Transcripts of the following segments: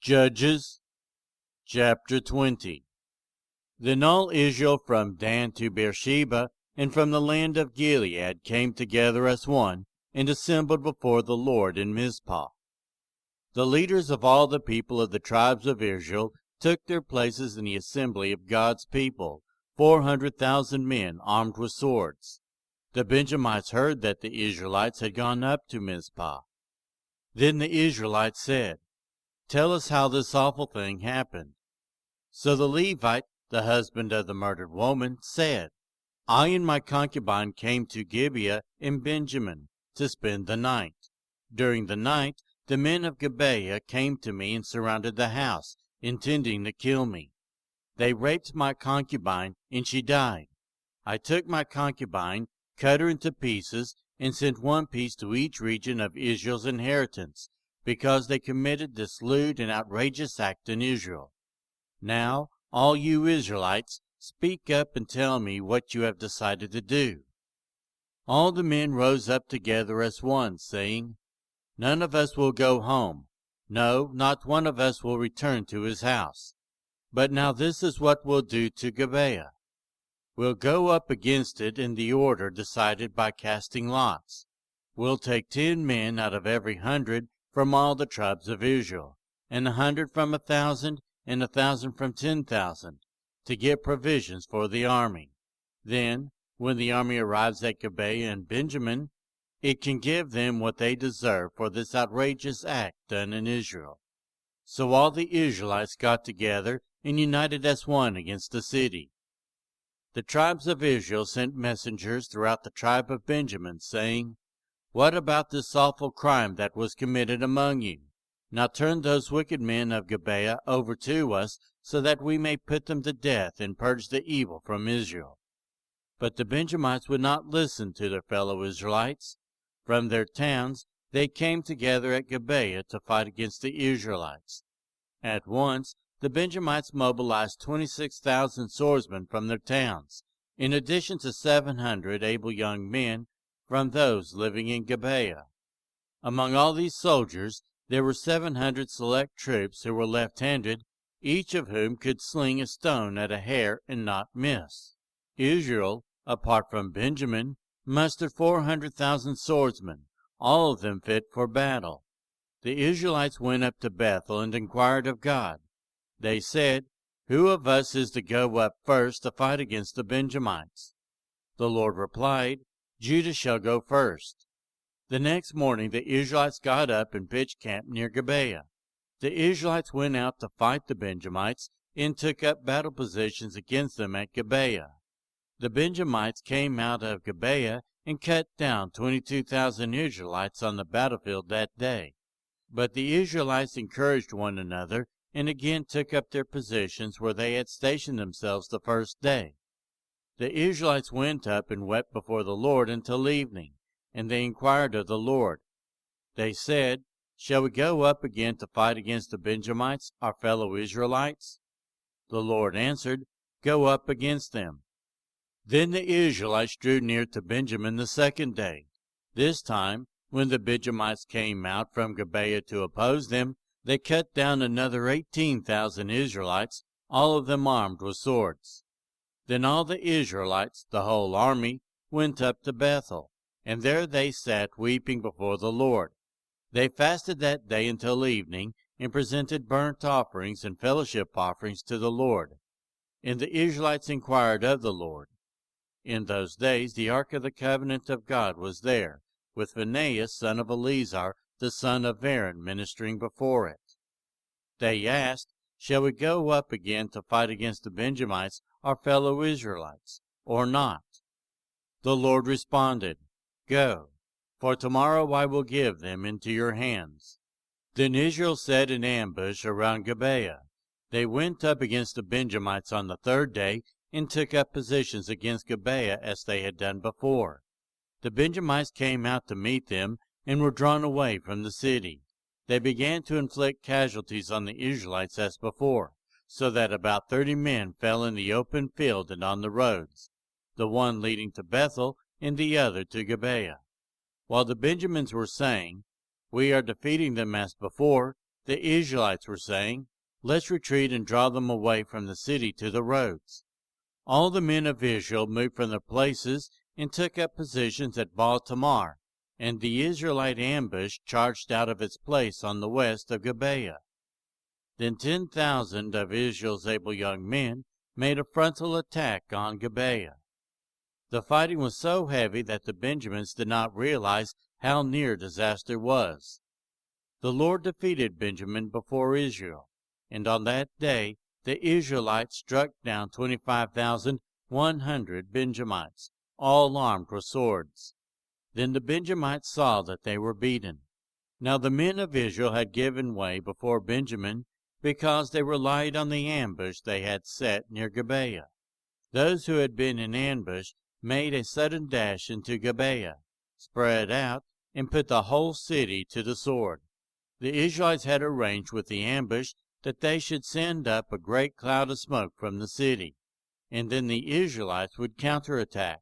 Judges chapter 20. Then all Israel from Dan to Beersheba, and from the land of Gilead, came together as one, and assembled before the Lord in Mizpah. The leaders of all the people of the tribes of Israel took their places in the assembly of God's people, 400,000 men armed with swords. The Benjamites heard that the Israelites had gone up to Mizpah. Then the Israelites said, "Tell us how this awful thing happened." So the Levite, the husband of the murdered woman, said, "I and my concubine came to Gibeah in Benjamin to spend the night. During the night, the men of Gibeah came to me and surrounded the house, intending to kill me. They raped my concubine, and she died. I took my concubine, cut her into pieces, and sent one piece to each region of Israel's inheritance, because they committed this lewd and outrageous act in Israel. Now, all you Israelites, speak up and tell me what you have decided to do." All the men rose up together as one, saying, "None of us will go home. No, not one of us will return to his house. But now this is what we'll do to Gibeah. We'll go up against it in the order decided by casting lots. We'll take 10 men out of every 100 from all the tribes of Israel, and 100 from 1,000, and 1,000 from 10,000, to get provisions for the army. Then, when the army arrives at Gibeah and Benjamin, it can give them what they deserve for this outrageous act done in Israel." So all the Israelites got together and united as one against the city. The tribes of Israel sent messengers throughout the tribe of Benjamin, saying, "What about this awful crime that was committed among you? Now turn those wicked men of Gibeah over to us, so that we may put them to death and purge the evil from Israel." But the Benjamites would not listen to their fellow Israelites. From their towns they came together at Gibeah to fight against the Israelites. At once the Benjamites mobilized 26,000 swordsmen from their towns, in addition to 700 able young men from those living in Gibeah. Among all these soldiers there were 700 select troops who were left-handed, each of whom could sling a stone at a hair and not miss. Israel, apart from Benjamin, mustered 400,000 swordsmen, all of them fit for battle. The Israelites went up to Bethel and inquired of God. They said, "Who of us is to go up first to fight against the Benjamites?" The Lord replied, "Judah shall go first." The next morning the Israelites got up and pitched camp near Gibeah. The Israelites went out to fight the Benjamites and took up battle positions against them at Gibeah. The Benjamites came out of Gibeah and cut down 22,000 Israelites on the battlefield that day. But the Israelites encouraged one another and again took up their positions where they had stationed themselves the first day. The Israelites went up and wept before the Lord until evening, and they inquired of the Lord. They said, "Shall we go up again to fight against the Benjamites, our fellow Israelites?" The Lord answered, "Go up against them." Then the Israelites drew near to Benjamin the second day. This time, when the Benjamites came out from Gibeah to oppose them, they cut down another 18,000 Israelites, all of them armed with swords. Then all the Israelites, the whole army, went up to Bethel, and there they sat weeping before the Lord. They fasted that day until evening, and presented burnt offerings and fellowship offerings to the Lord. And the Israelites inquired of the Lord. In those days the ark of the covenant of God was there, with Phinehas son of Eleazar, the son of Aaron, ministering before it. They asked, "Shall we go up again to fight against the Benjamites, our fellow Israelites, or not?" The Lord responded, "Go, for tomorrow I will give them into your hands." Then Israel set an ambush around Gibeah. They went up against the Benjamites on the third day, and took up positions against Gibeah as they had done before. The Benjamites came out to meet them, and were drawn away from the city. They began to inflict casualties on the Israelites as before, so that about 30 men fell in the open field and on the roads, the one leading to Bethel and the other to Gibeah. While the Benjamins were saying, "We are defeating them as before," the Israelites were saying, "Let's retreat and draw them away from the city to the roads." All the men of Israel moved from their places and took up positions at Baal Tamar, and the Israelite ambush charged out of its place on the west of Gibeah. Then 10,000 of Israel's able young men made a frontal attack on Gibeah. The fighting was so heavy that the Benjamins did not realize how near disaster was. The Lord defeated Benjamin before Israel, and on that day the Israelites struck down 25,100 Benjamites, all armed with swords. Then the Benjamites saw that they were beaten. Now the men of Israel had given way before Benjamin, because they relied on the ambush they had set near Gibeah. Those who had been in ambush made a sudden dash into Gibeah, spread out, and put the whole city to the sword. The Israelites had arranged with the ambush that they should send up a great cloud of smoke from the city, and then the Israelites would counterattack.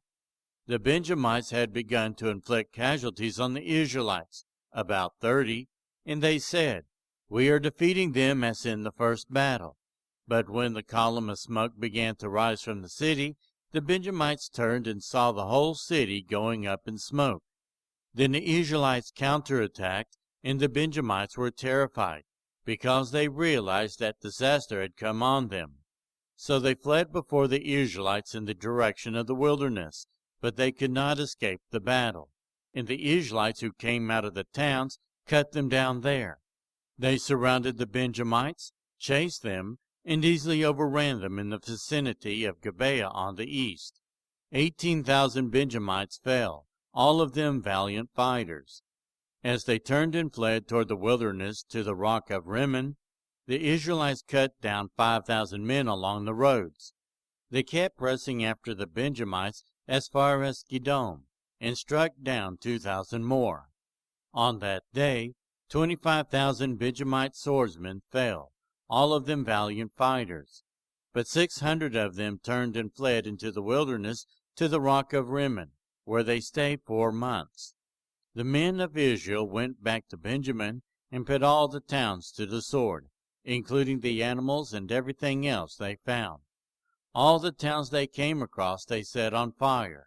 The Benjamites had begun to inflict casualties on the Israelites, about 30, and they said, "We are defeating them as in the first battle." But when the column of smoke began to rise from the city, the Benjamites turned and saw the whole city going up in smoke. Then the Israelites counterattacked, and the Benjamites were terrified, because they realized that disaster had come on them. So they fled before the Israelites in the direction of the wilderness, but they could not escape the battle. And the Israelites who came out of the towns cut them down there. They surrounded the Benjamites, chased them, and easily overran them in the vicinity of Gibeah on the east. 18,000 Benjamites fell, all of them valiant fighters. As they turned and fled toward the wilderness to the rock of Rimmon, the Israelites cut down 5,000 men along the roads. They kept pressing after the Benjamites as far as Gidom, and struck down 2,000 more. On that day 25,000 Benjamite swordsmen fell, all of them valiant fighters. But 600 of them turned and fled into the wilderness to the rock of Rimmon, where they stayed 4 months. The men of Israel went back to Benjamin and put all the towns to the sword, including the animals and everything else they found. All the towns they came across they set on fire.